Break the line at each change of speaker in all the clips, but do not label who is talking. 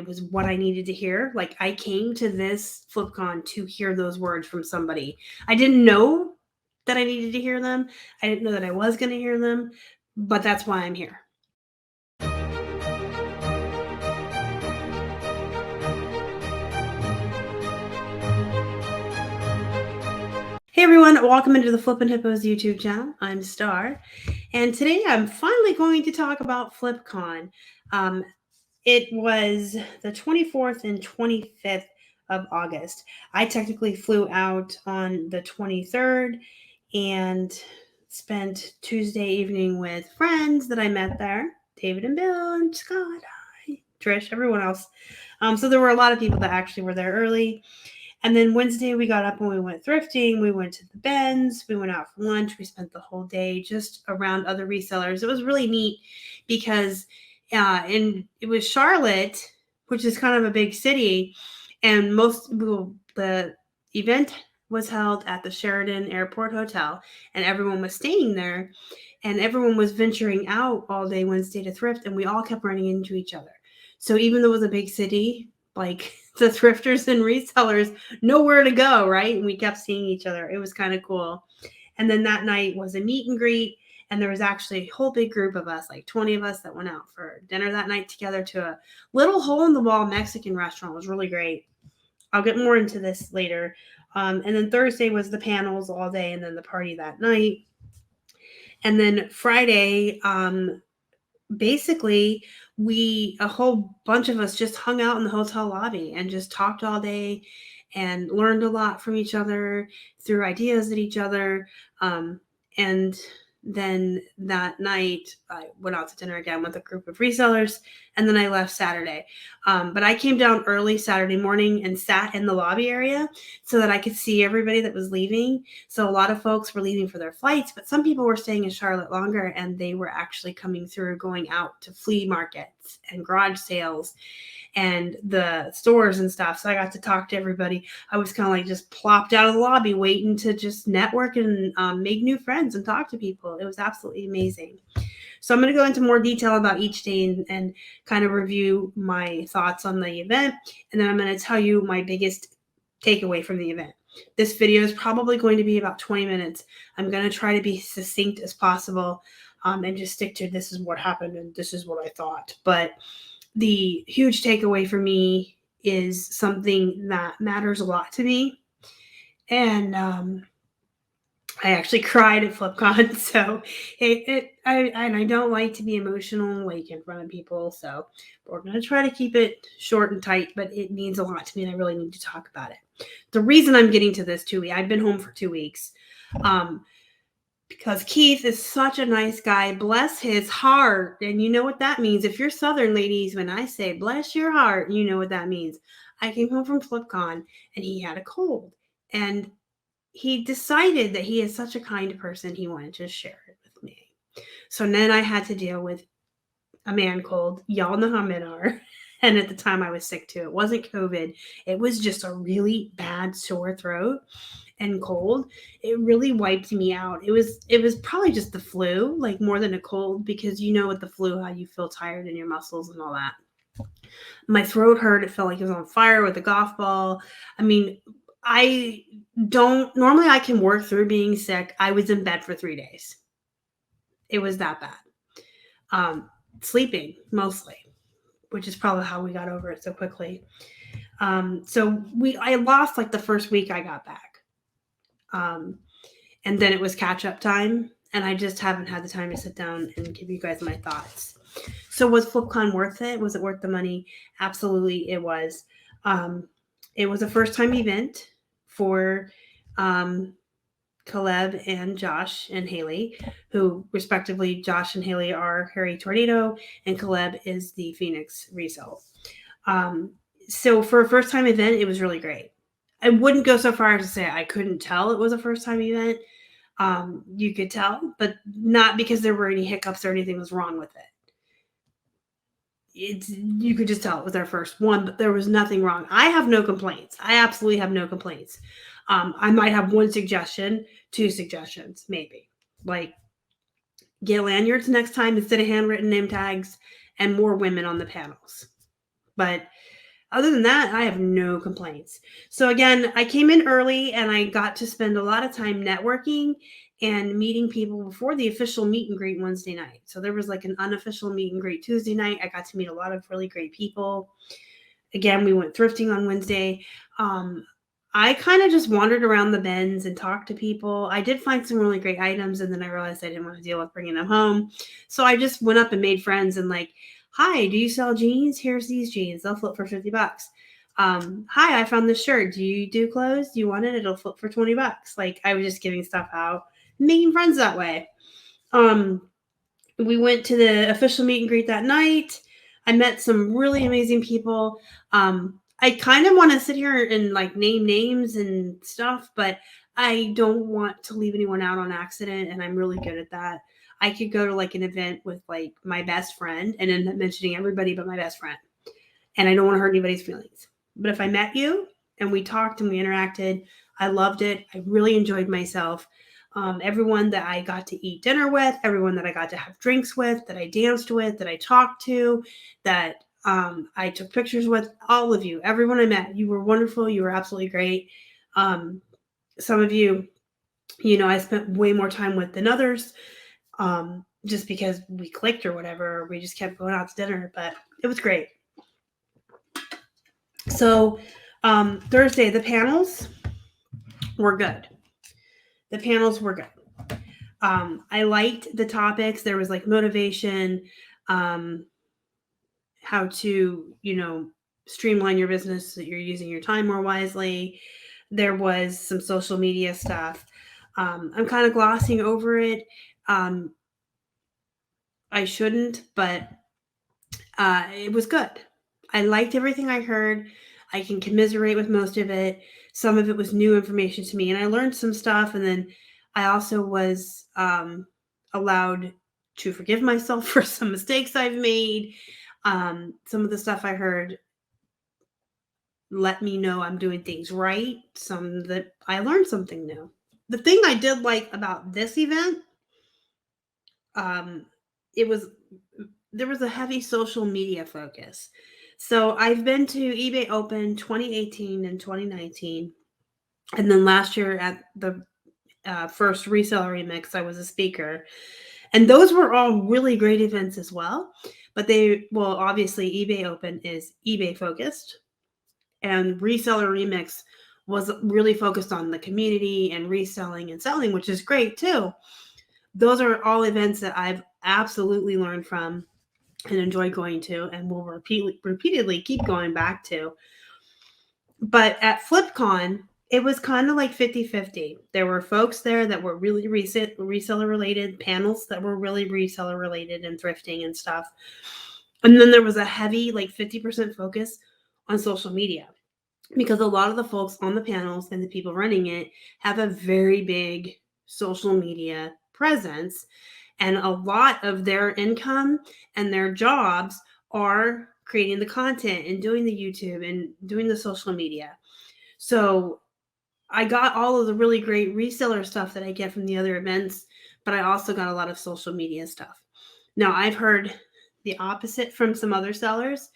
it was what I needed to hear. Like, I came to this Flipcon to hear those words from somebody. I didn't know that I needed to hear them. I didn't know that I was going to hear them, but that's why I'm here. Hey everyone, welcome into the Flippin' Hippos YouTube channel. I'm Star, and today I'm finally going to talk about Flipcon. It was the 24th and 25th of August. I technically flew out on the 23rd and spent Tuesday evening with friends that I met there. David and Bill and Scott, hi, Trish, everyone else. So there were a lot of people that actually were there early. And then Wednesday we got up and we went thrifting. We went to the Benz. We went out for lunch. We spent the whole day just around other resellers. It was really neat because and it was Charlotte, which is kind of a big city, and the event was held at the Sheridan Airport Hotel, and everyone was staying there, and everyone was venturing out all day Wednesday to thrift, and we all kept running into each other. So even though it was a big city, like the thrifters and resellers, nowhere to go, right? And we kept seeing each other. It was kind of cool. And then that night was a meet and greet. And there was actually a whole big group of us, like 20 of us, that went out for dinner that night together to a little hole-in-the-wall Mexican restaurant. It was really great. I'll get more into this later. And then Thursday was the panels all day and then the party that night. And then Friday, basically, a whole bunch of us just hung out in the hotel lobby and just talked all day and learned a lot from each other, threw ideas at each other. And then that night I went out to dinner again with a group of resellers, and then I left Saturday. But I came down early Saturday morning and sat in the lobby area so that I could see everybody that was leaving. So a lot of folks were leaving for their flights, but some people were staying in Charlotte longer, and they were actually coming through, going out to flea markets and garage sales and the stores and stuff. So I got to talk to everybody. I was kind of like just plopped out of the lobby waiting to just network and make new friends and talk to people. It was absolutely amazing. So I'm going to go into more detail about each day and kind of review my thoughts on the event. And then I'm going to tell you my biggest takeaway from the event. This video is probably going to be about 20 minutes. I'm going to try to be succinct as possible and just stick to this is what happened and this is what I thought. But the huge takeaway for me is something that matters a lot to me. And I actually cried at Flipcon. So I don't like to be emotional like in front of people. So we're going to try to keep it short and tight, but it means a lot to me and I really need to talk about it. The reason I'm getting to this 2 weeks, I've been home for 2 weeks. Because Keith is such a nice guy. Bless his heart. And you know what that means. If you're Southern ladies, when I say bless your heart, you know what that means. I came home from Flipcon and he had a cold. And he decided that he is such a kind person, he wanted to share it with me. So then I had to deal with a man cold. Y'all know how men are. And at the time I was sick too. It wasn't COVID. It was just a really bad sore throat and cold. It really wiped me out. It was probably just the flu, like more than a cold, because you know with the flu how you feel tired in your muscles and all that. My throat hurt. It felt like it was on fire with a golf ball. I mean, normally I can work through being sick. I was in bed for 3 days. It was that bad. Sleeping mostly, which is probably how we got over it so quickly. I lost like the first week I got back. And then it was catch-up time, and I just haven't had the time to sit down and give you guys my thoughts. So was Flipcon worth it? Was it worth the money? Absolutely, it was. It was a first-time event for Caleb and Josh and Haley, who respectively, Josh and Haley are Harry Tornado, and Caleb is the Phoenix Resell. So for a first-time event, it was really great. I wouldn't go so far as to say I couldn't tell it was a first-time event. You could tell, but not because there were any hiccups or anything was wrong with it. You could just tell it was their first one, but there was nothing wrong. I have no complaints. I absolutely have no complaints. I might have 1 suggestion, 2 suggestions, maybe. Like, get lanyards next time instead of handwritten name tags and more women on the panels. But other than that, I have no complaints. So again, I came in early and I got to spend a lot of time networking and meeting people before the official meet and greet Wednesday night. So there was like an unofficial meet and greet Tuesday night. I got to meet a lot of really great people. Again, we went thrifting on Wednesday. I kind of just wandered around the bins and talked to people. I did find some really great items, and then I realized I didn't want to deal with bringing them home. So I just went up and made friends and like, hi, do you sell jeans? Here's these jeans. They'll flip for $50. Hi, I found this shirt. Do you do clothes? Do you want it? It'll flip for $20. Like I was just giving stuff out, making friends that way. We went to the official meet and greet that night. I met some really amazing people. I kind of want to sit here and like name names and stuff, but I don't want to leave anyone out on accident, and I'm really good at that. I could go to like an event with like my best friend and end up mentioning everybody but my best friend, and I don't want to hurt anybody's feelings. But if I met you and we talked and we interacted, I loved it. I really enjoyed myself. Everyone that I got to eat dinner with, everyone that I got to have drinks with, that I danced with, that I talked to, that I took pictures with, all of you, everyone I met, you were wonderful. You were absolutely great. Some of you, I spent way more time with than others, just because we clicked or whatever. Or we just kept going out to dinner, but it was great. So Thursday, the panels were good. I liked the topics. There was like motivation, how to, streamline your business so that you're using your time more wisely. There was some social media stuff. I'm kind of glossing over it. I shouldn't, but it was good. I liked everything I heard. I can commiserate with most of it. Some of it was new information to me, and I learned some stuff. And then I also was allowed to forgive myself for some mistakes I've made. Some of the stuff I heard let me know I'm doing things right. Some that I learned something new. The thing I did like about this event, there was a heavy social media focus. So I've been to eBay Open 2018 and 2019. And then last year at the first Reseller Remix, I was a speaker. And those were all really great events as well. But obviously eBay Open is eBay focused. And Reseller Remix was really focused on the community and reselling and selling, which is great too. Those are all events that I've absolutely learned from and enjoy going to and will repeatedly keep going back to. But at Flipcon, it was kind of like 50-50. There were folks there that were really reseller related, panels that were really reseller related and thrifting and stuff. And then there was a heavy, like 50% focus on social media, because a lot of the folks on the panels and the people running it have a very big social media presence. And a lot of their income and their jobs are creating the content and doing the YouTube and doing the social media. So I got all of the really great reseller stuff that I get from the other events, but I also got a lot of social media stuff. Now, I've heard the opposite from some other sellers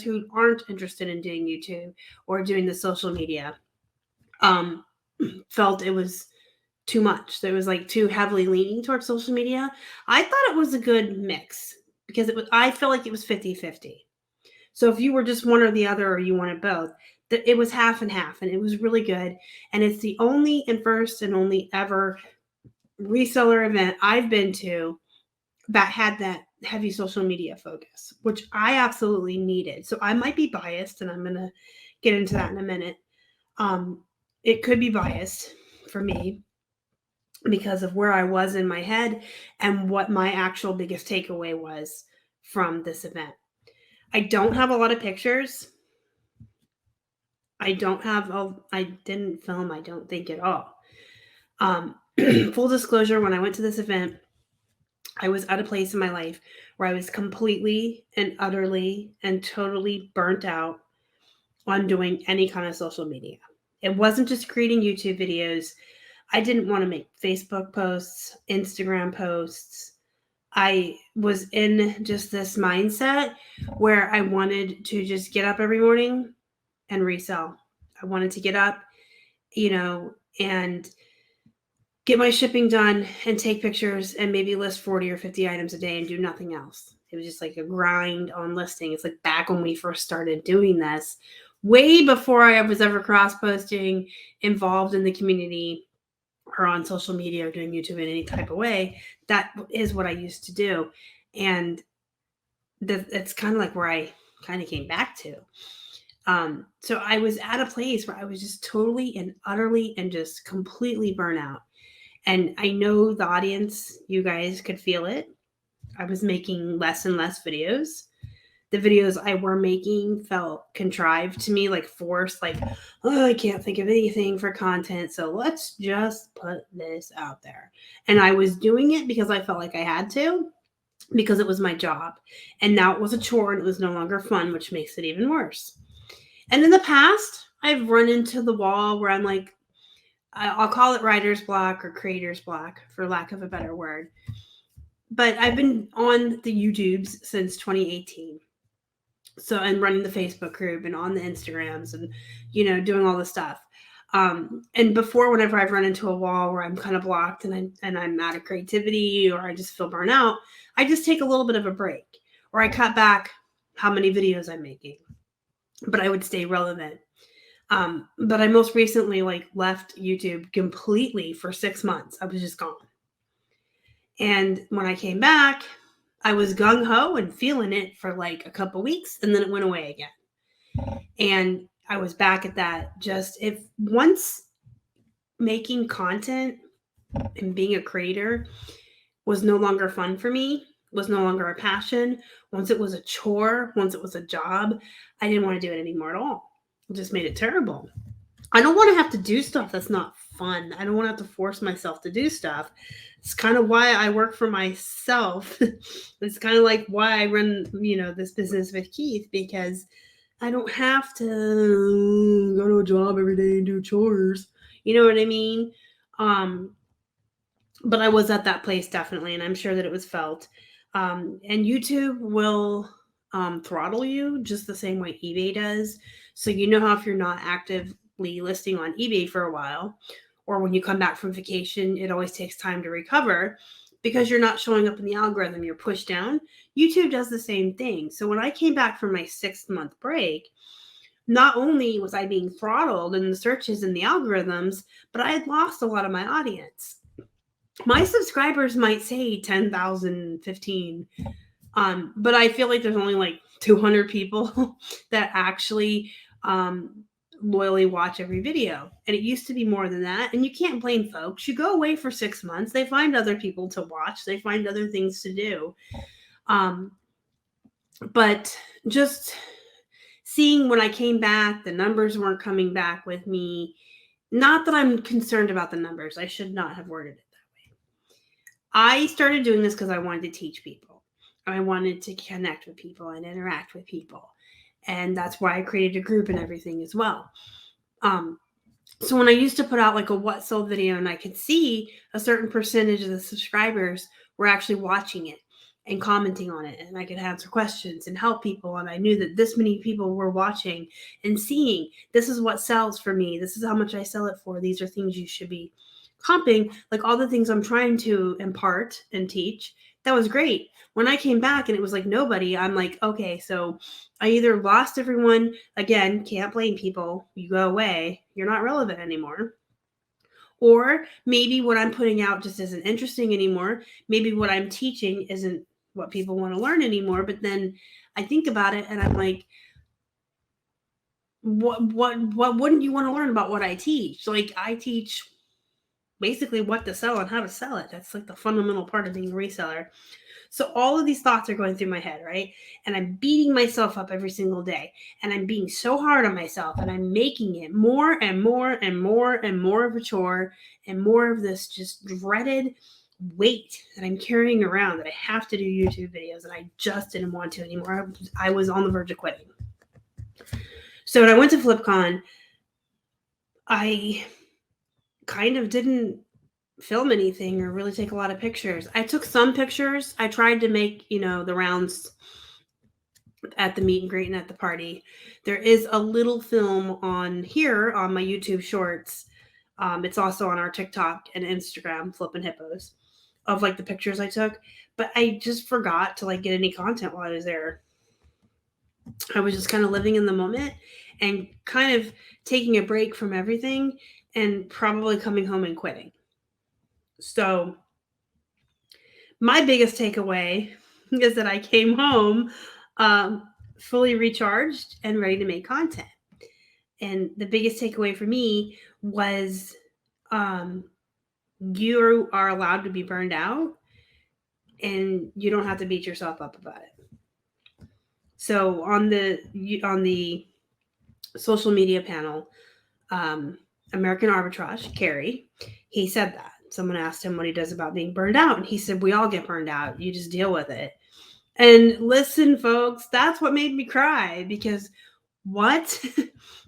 who aren't interested in doing YouTube or doing the social media, felt it was too much. It was like too heavily leaning towards social media. I thought it was a good mix because I felt like it was 50-50. So if you were just one or the other, or you wanted both, it was half and half, and it was really good. And it's the only and first and only ever reseller event I've been to that had that heavy social media focus, which I absolutely needed. So I might be biased, and I'm going to get into that in a minute. It could be biased for me because of where I was in my head and what my actual biggest takeaway was from this event. I don't have a lot of pictures. I didn't film, I don't think, at all. Full disclosure, when I went to this event, I was at a place in my life where I was completely and utterly and totally burnt out on doing any kind of social media. It wasn't just creating YouTube videos. I didn't want to make Facebook posts, Instagram posts, I was in just this mindset where I wanted to just get up every morning and resell. I wanted to get up, and get my shipping done and take pictures and maybe list 40 or 50 items a day and do nothing else. It was just like a grind on listing. It's like back when we first started doing this, way before I was ever cross posting, involved in the community or on social media or doing YouTube in any type of way. That is what I used to do. And it's kind of like where I kind of came back to. So I was at a place where I was just totally and utterly and just completely burnout. And I know the audience, you guys could feel it. I was making less and less videos. The videos I were making felt contrived to me, like forced, like, oh, I can't think of anything for content. So let's just put this out there. And I was doing it because I felt like I had to, because it was my job. And now it was a chore and it was no longer fun, which makes it even worse. And in the past, I've run into the wall where I'm like, I'll call it writer's block or creator's block, for lack of a better word. But I've been on the YouTubes since 2018. So I'm running the Facebook group and on the Instagrams and, doing all the stuff. And before, whenever I've run into a wall where I'm kind of blocked and I'm out of creativity or I just feel burnt out, I just take a little bit of a break, or I cut back how many videos I'm making, but I would stay relevant. But I most recently left YouTube completely for 6 months. I was just gone. And when I came back, I was gung-ho and feeling it for like a couple weeks, and then it went away again. And I was back at that. If once making content and being a creator was no longer fun for me, was no longer a passion, once it was a chore, once it was a job, I didn't want to do it anymore at all. It just made it terrible. I don't want to have to do stuff that's not fun. I don't want to have to force myself to do stuff. It's kind of why I work for myself. It's kind of like why I run, this business with Keith, because I don't have to go to a job every day and do chores. You know what I mean? But I was at that place definitely, and I'm sure that it was felt. And YouTube will throttle you just the same way eBay does. So how if you're not actively listing on eBay for a while, or when you come back from vacation, it always takes time to recover because you're not showing up in the algorithm, you're pushed down. YouTube does the same thing. So when I came back from my 6-month break, not only was I being throttled in the searches and the algorithms, but I had lost a lot of my audience. My subscribers might say 10,000, 15, but I feel like there's only like 200 people that actually loyally watch every video. And it used to be more than that. And you can't blame folks. You go away for 6 months. They find other people to watch. They find other things to do. But just seeing when I came back, the numbers weren't coming back with me. Not that I'm concerned about the numbers. I should not have worded it that way. I started doing this because I wanted to teach people. I wanted to connect with people and interact with people. And that's why I created a group and everything as well. So when I used to put out like a what sold video and I could see a certain percentage of the subscribers were actually watching it and commenting on it, and I could answer questions and help people, and I knew that this many people were watching and seeing, this is what sells for me, this is how much I sell it for, these are things you should be comping, like all the things I'm trying to impart and teach. That was great. When I came back and it was like nobody, I'm like, okay, so I either lost everyone, again, can't blame people, you go away, you're not relevant anymore. Or maybe what I'm putting out just isn't interesting anymore. Maybe what I'm teaching isn't what people want to learn anymore. But then I think about it and I'm like, what wouldn't you want to learn about what I teach? Like, I teach basically what to sell and how to sell it. That's like the fundamental part of being a reseller. So all of these thoughts are going through my head, right? And I'm beating myself up every single day. And I'm being so hard on myself. And I'm making it more and more and more and more of a chore and more of this just dreaded weight that I'm carrying around, that I have to do YouTube videos. And I just didn't want to anymore. I was on the verge of quitting. So when I went to Flipcon, I kind of didn't film anything or really take a lot of pictures. I took some pictures. I tried to make, the rounds at the meet and greet and at the party. There is a little film on here on my YouTube shorts. It's also on our TikTok and Instagram, Flippin Hippos, of like the pictures I took. But I just forgot to like get any content while I was there. I was just kind of living in the moment and kind of taking a break from everything and probably coming home and quitting. So my biggest takeaway is that I came home fully recharged and ready to make content. And the biggest takeaway for me was you are allowed to be burned out and you don't have to beat yourself up about it. So on the social media panel, American Arbitrage, Carrie, he said that. Someone asked him what he does about being burned out. And he said, we all get burned out. You just deal with it. And listen, folks, that's what made me cry, because what?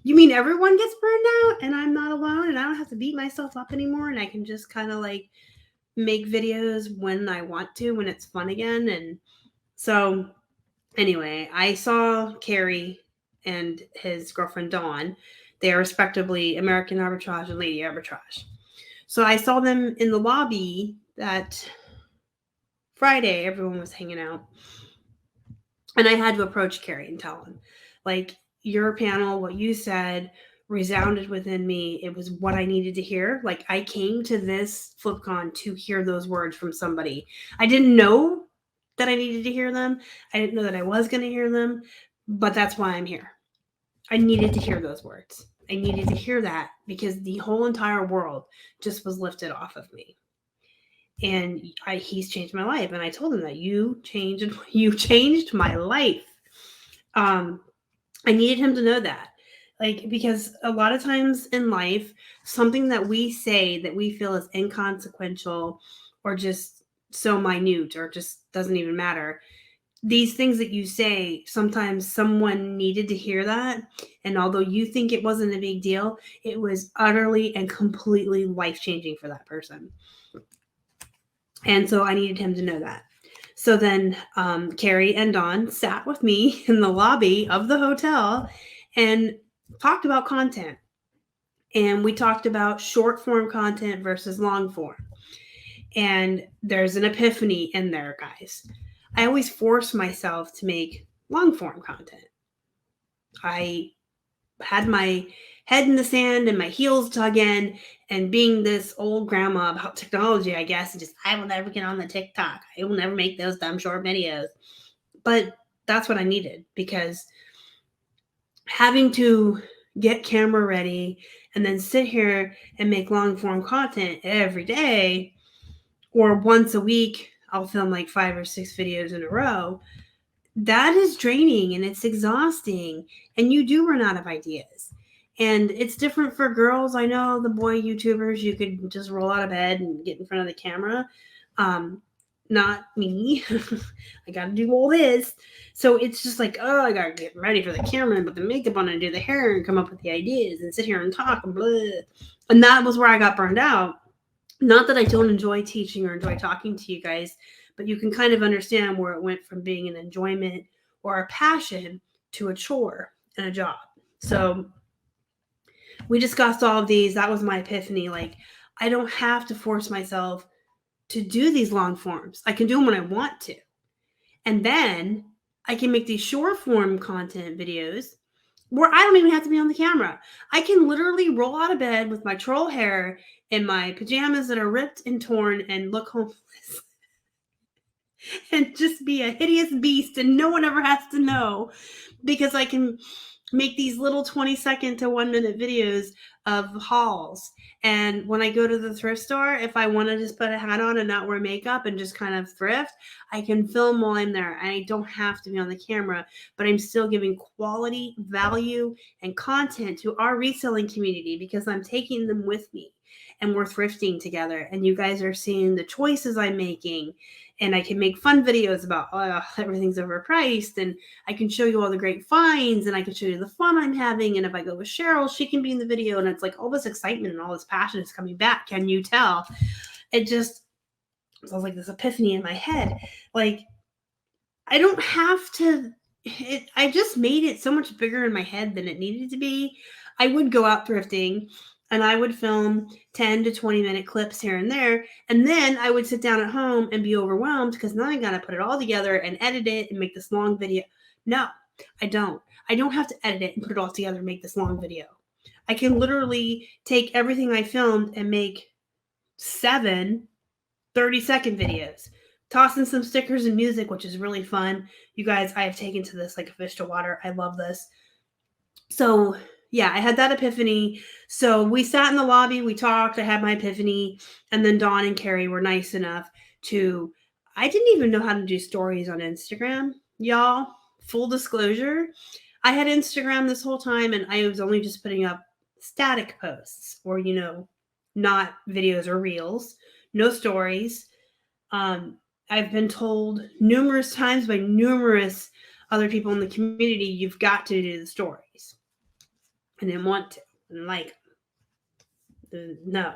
You mean everyone gets burned out and I'm not alone and I don't have to beat myself up anymore and I can just kind of like make videos when I want to, when it's fun again? And so anyway, I saw Carrie and his girlfriend Dawn. They are respectively American Arbitrage and Lady Arbitrage. So I saw them in the lobby that Friday. Everyone was hanging out. And I had to approach Carrie and tell him, like, your panel, what you said resounded within me. It was what I needed to hear. Like, I came to this Flipcon to hear those words from somebody. I didn't know that I needed to hear them. I didn't know that I was going to hear them, but that's why I'm here. I needed to hear those words. I needed to hear that because the whole entire world just was lifted off of me. And he's changed my life. And I told him that you changed my life. I needed him to know that. Like, because a lot of times in life, something that we say that we feel is inconsequential or just so minute or just doesn't even matter, these things that you say, sometimes someone needed to hear that. And although you think it wasn't a big deal, it was utterly and completely life-changing for that person. And so I needed him to know that. So then Carrie and Dawn sat with me in the lobby of the hotel and talked about content. And we talked about short form content versus long form. And there's an epiphany in there, guys. I always force myself to make long form content. I had my head in the sand and my heels dug in, and being this old grandma about technology, I guess, just, I will never get on the TikTok. I will never make those dumb short videos. But that's what I needed, because having to get camera ready and then sit here and make long form content every day, or once a week, I'll film like 5 or 6 videos in a row. That is draining and it's exhausting, and you do run out of ideas. And it's different for girls. I know the boy YouTubers, you could just roll out of bed and get in front of the camera. Not me. I got to do all this. So it's just like, oh, I got to get ready for the camera and put the makeup on and do the hair and come up with the ideas and sit here and talk and blah. And that was where I got burned out. Not that I don't enjoy teaching or enjoy talking to you guys, but you can kind of understand where it went from being an enjoyment or a passion to a chore and a job. So we discussed all of these. That was my epiphany. Like, I don't have to force myself to do these long forms. I can do them when I want to. And then I can make these short form content videos where I don't even have to be on the camera. I can literally roll out of bed with my troll hair and my pajamas that are ripped and torn and look homeless and just be a hideous beast, and no one ever has to know, because I can make these little 20-second to 1-minute videos of hauls. And when I go to the thrift store, if I want to just put a hat on and not wear makeup and just kind of thrift, I can film while I'm there. I don't have to be on the camera, but I'm still giving quality, value, and content to our reselling community, because I'm taking them with me and we're thrifting together. And you guys are seeing the choices I'm making. And I can make fun videos about, oh, everything's overpriced. And I can show you all the great finds, and I can show you the fun I'm having. And if I go with Cheryl, she can be in the video. And it's like all this excitement and all this passion is coming back. Can you tell? it just, so I was like this epiphany in my head. Like, I don't have to, I just made it so much bigger in my head than it needed to be. I would go out thrifting and I would film 10 to 20-minute clips here and there. And then I would sit down at home and be overwhelmed because now I got to put it all together and edit it and make this long video. No, I don't. I don't have to edit it and put it all together and make this long video. I can literally take everything I filmed and make 7 30-second videos. Toss in some stickers and music, which is really fun. You guys, I have taken to this like a fish to water. I love this. So, yeah, I had that epiphany. So we sat in the lobby, we talked, I had my epiphany, and then Dawn and Carrie were nice enough to, I didn't even know how to do stories on Instagram, y'all. Full disclosure, I had Instagram this whole time, and I was only just putting up static posts or, not videos or reels, no stories. I've been told numerous times by numerous other people in the community, you've got to do the stories. I didn't want to. I didn't like them. No.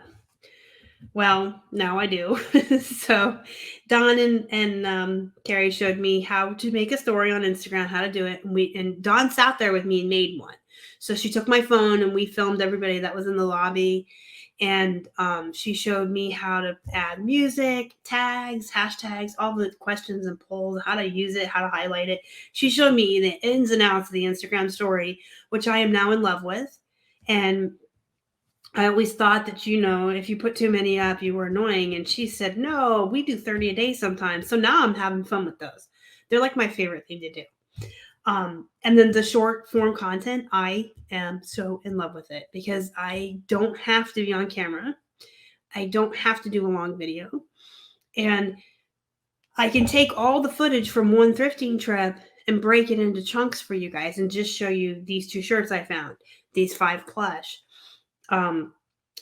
Well, now I do. So Dawn and Carrie showed me how to make a story on Instagram, how to do it. And Dawn sat there with me and made one. So she took my phone and we filmed everybody that was in the lobby. And she showed me how to add music, tags, hashtags, all the questions and polls, how to use it, how to highlight it. She showed me the ins and outs of the Instagram story, which I am now in love with. And I always thought that, if you put too many up, you were annoying. And she said, no, we do 30 a day sometimes. So now I'm having fun with those. They're like my favorite thing to do. And then the short form content, I am so in love with it because I don't have to be on camera. I don't have to do a long video. And I can take all the footage from one thrifting trip and break it into chunks for you guys and just show you these 2 shirts I found, these 5 plush,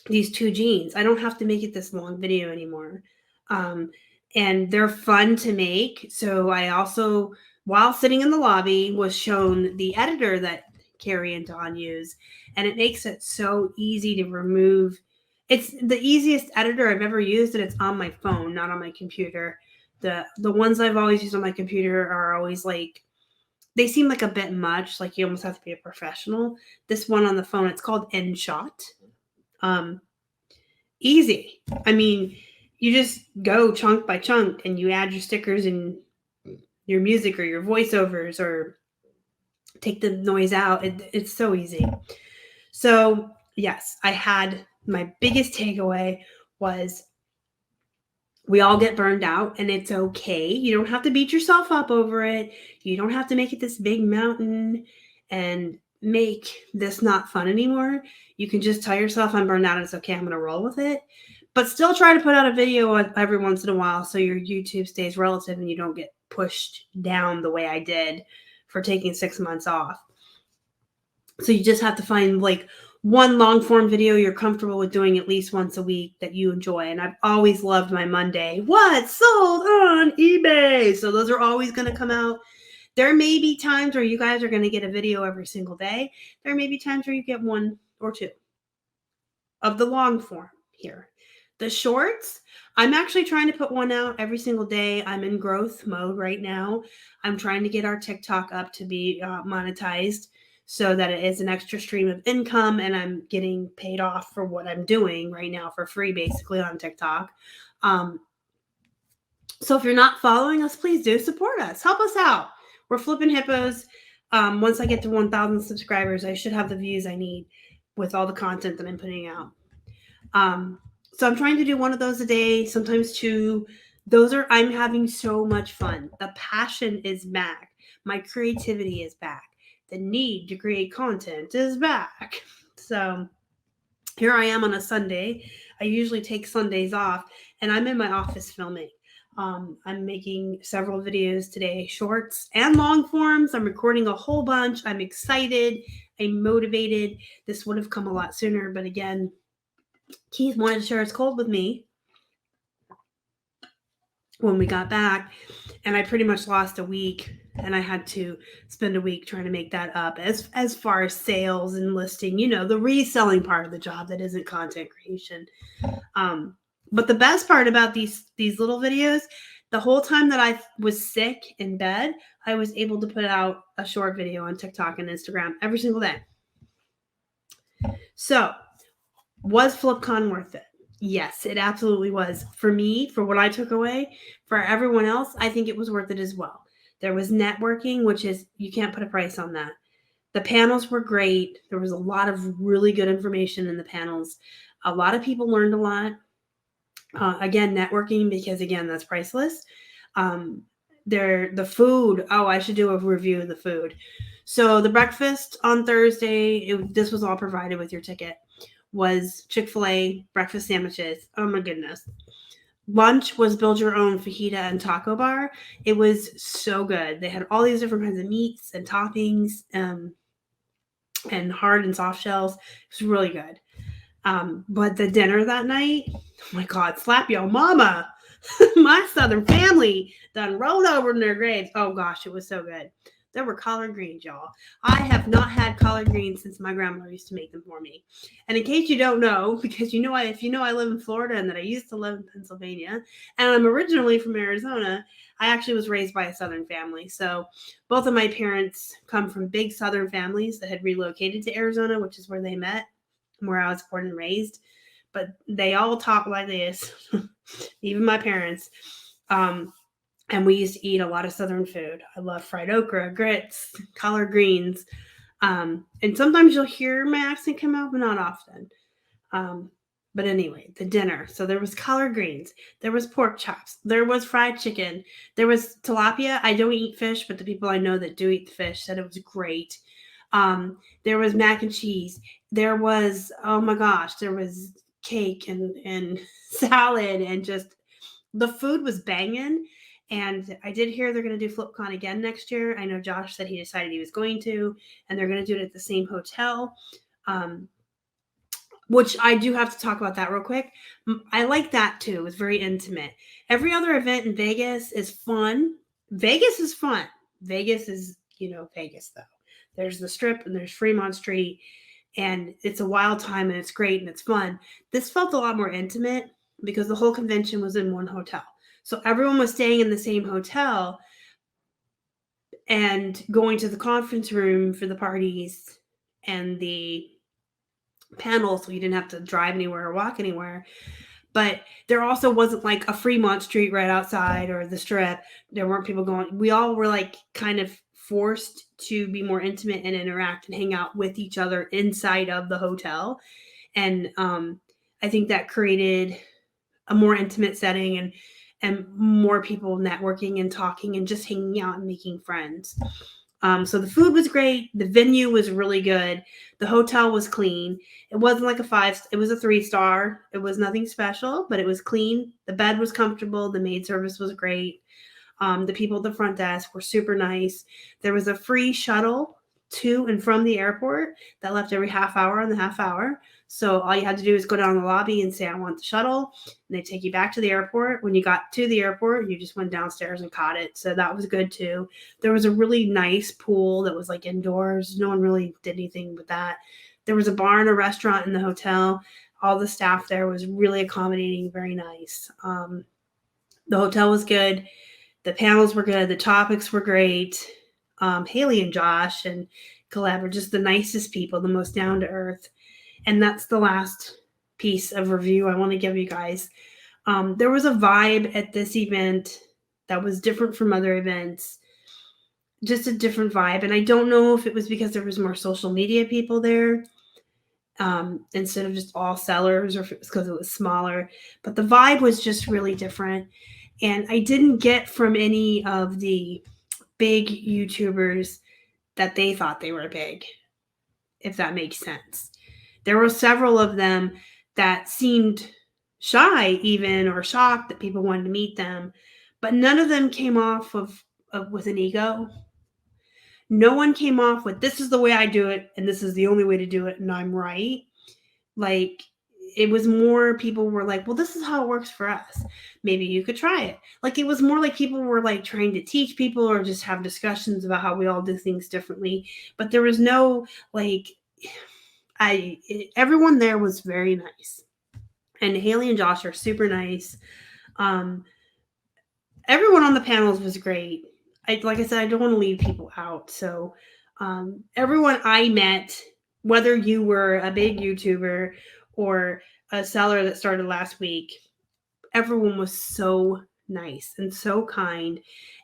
these 2 jeans. I don't have to make it this long video anymore. And they're fun to make. So I also, while sitting in the lobby, was shown the editor that Carrie and Dawn use. And it makes it so easy to remove. It's the easiest editor I've ever used, and it's on my phone, not on my computer. The ones I've always used on my computer are always like, they seem like a bit much, like you almost have to be a professional. This one on the phone, it's called InShot. Easy. I mean, you just go chunk by chunk and you add your stickers and your music or your voiceovers or take the noise out. It's so easy. So yes, I had my biggest takeaway was we all get burned out and it's okay. You don't have to beat yourself up over it. You don't have to make it this big mountain and make this not fun anymore. You can just tell yourself I'm burned out and it's okay. I'm going to roll with it. But still try to put out a video every once in a while so your YouTube stays relative and you don't get pushed down the way I did for taking 6 months off. So you just have to find like one long form video you're comfortable with doing at least once a week that you enjoy. And I've always loved my Monday. What's sold on eBay? So those are always going to come out. There may be times where you guys are going to get a video every single day. There may be times where you get 1 or 2 of the long form here. The shorts, I'm actually trying to put one out every single day. I'm in growth mode right now. I'm trying to get our TikTok up to be monetized so that it is an extra stream of income and I'm getting paid off for what I'm doing right now for free, basically on TikTok. So if you're not following us, please do support us. Help us out. We're Flippin' Hippos. Once I get to 1,000 subscribers, I should have the views I need with all the content that I'm putting out. So I'm trying to do 1 of those a day, sometimes 2. I'm having so much fun. The passion is back. My creativity is back. The need to create content is back. So here I am on a Sunday. I usually take Sundays off and I'm in my office filming. I'm making several videos today, shorts and long forms. I'm recording a whole bunch. I'm excited. I'm motivated. This would have come a lot sooner, but again, Keith wanted to share his cold with me when we got back, and I pretty much lost a week, and I had to spend a week trying to make that up as far as sales and listing, the reselling part of the job that isn't content creation. But the best part about these little videos, the whole time that I was sick in bed, I was able to put out a short video on TikTok and Instagram every single day. So, was Flipcon worth it? Yes, it absolutely was. For me, for what I took away, for everyone else, I think it was worth it as well. There was networking, which is, you can't put a price on that. The panels were great. There was a lot of really good information in the panels. A lot of people learned a lot. Again, networking, because again, that's priceless. The food. Oh, I should do a review of the food. So the breakfast on Thursday, this was all provided with your ticket, was Chick-fil-A breakfast sandwiches. Oh my goodness. Lunch was build your own fajita and taco bar. It was so good. They had all these different kinds of meats and toppings, and hard and soft shells. It was really good. But the dinner that night, oh my God, slap your mama. My Southern family done rolled over in their graves. Oh gosh, it was so good. There were collard greens, y'all. I have not had collard greens since my grandmother used to make them for me. And in case you don't know, because if you know I live in Florida and that I used to live in Pennsylvania, and I'm originally from Arizona, I actually was raised by a Southern family. So both of my parents come from big Southern families that had relocated to Arizona, which is where they met, where I was born and raised. But they all talk like this, even my parents. And we used to eat a lot of Southern food. I love fried okra, grits, collard greens. And sometimes you'll hear my accent come out, but not often. But anyway, the dinner. So there was collard greens. There was pork chops. There was fried chicken. There was tilapia. I don't eat fish, but the people I know that do eat the fish said it was great. There was mac and cheese. There was, oh my gosh, there was cake and salad, and just the food was banging. And I did hear they're going to do Flipcon again next year. I know Josh said he decided he was going to, and they're going to do it at the same hotel. Which I do have to talk about that real quick. I like that too. It's very intimate. Every other event in Vegas is fun. Vegas is fun. Vegas is, Vegas though. There's the Strip and there's Fremont Street, and it's a wild time and it's great and it's fun. This felt a lot more intimate because the whole convention was in one hotel. So everyone was staying in the same hotel and going to the conference room for the parties and the panel, so you didn't have to drive anywhere or walk anywhere. But there also wasn't like a Fremont Street right outside or the Strip. There weren't people going. We all were like kind of forced to be more intimate and interact and hang out with each other inside of the hotel. And I think that created a more intimate setting and more people networking and talking and just hanging out and making friends. So the food was great. The venue was really good. The hotel was clean. It wasn't like it was a 3-star. It was nothing special, but it was clean. The bed was comfortable. The maid service was great. The people at the front desk were super nice. There was a free shuttle to and from the airport that left every half hour on the half hour. So all you had to do is go down the lobby and say, I want the shuttle. And they take you back to the airport. When you got to the airport, you just went downstairs and caught it. So that was good too. There was a really nice pool that was like indoors. No one really did anything with that. There was a bar and a restaurant in the hotel. All the staff there was really accommodating, very nice. The hotel was good. The panels were good. The topics were great. Haley and Josh and Caleb are just the nicest people, the most down to earth. And that's the last piece of review I want to give you guys. There was a vibe at this event that was different from other events, just a different vibe. And I don't know if it was because there was more social media people there instead of just all sellers, or if it was because it was smaller. But the vibe was just really different. And I didn't get from any of the big YouTubers that they thought they were big, if that makes sense. There were several of them that seemed shy even, or shocked that people wanted to meet them, but none of them came off with an ego. No one came off with, this is the way I do it and this is the only way to do it and I'm right. Like, it was more people were like, well, this is how it works for us. Maybe you could try it. Like, it was more like people were like trying to teach people or just have discussions about how we all do things differently. But there was no like, everyone there was very nice. And Haley and Josh are super nice. Um, Everyone on the panels was great. Like I said, I don't want to leave people out. So everyone I met, whether you were a big YouTuber or a seller that started last week, everyone was so nice and so kind,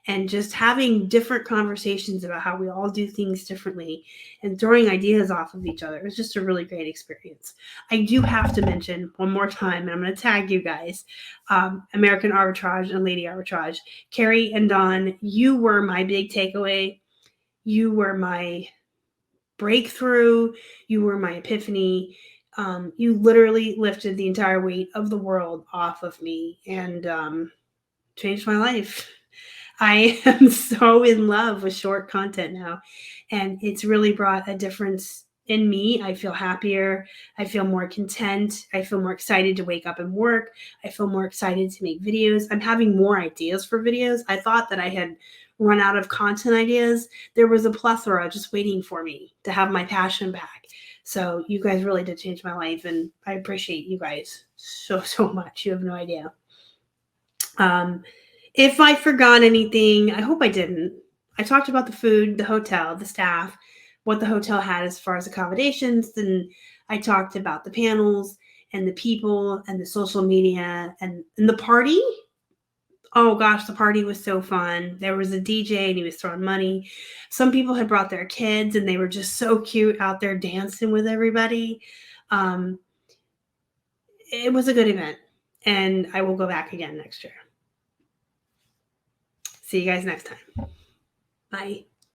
and just having different conversations about how we all do things differently and throwing ideas off of each other. It was just a really great experience. I do have to mention one more time, and I'm going to tag you guys, American Arbitrage and Lady Arbitrage. Carrie and Dawn, you were my big takeaway. You were my breakthrough. You were my epiphany. You literally lifted the entire weight of the world off of me and changed my life. I am so in love with short content now, and it's really brought a difference in me. I feel happier. I feel more content. I feel more excited to wake up and work. I feel more excited to make videos. I'm having more ideas for videos. I thought that I had run out of content ideas. There was a plethora just waiting for me to have my passion back. So you guys really did change my life, and I appreciate you guys so much. You have no idea. If I forgot anything, I hope I didn't. I talked about the food, the hotel, the staff, what the hotel had as far as accommodations, and I talked about the panels and the people and the social media and the party. Oh gosh, the party was so fun. There was a DJ and he was throwing money. Some people had brought their kids and they were just so cute out there dancing with everybody. Um, it was a good event, and I will go back again next year. See you guys next time. Bye.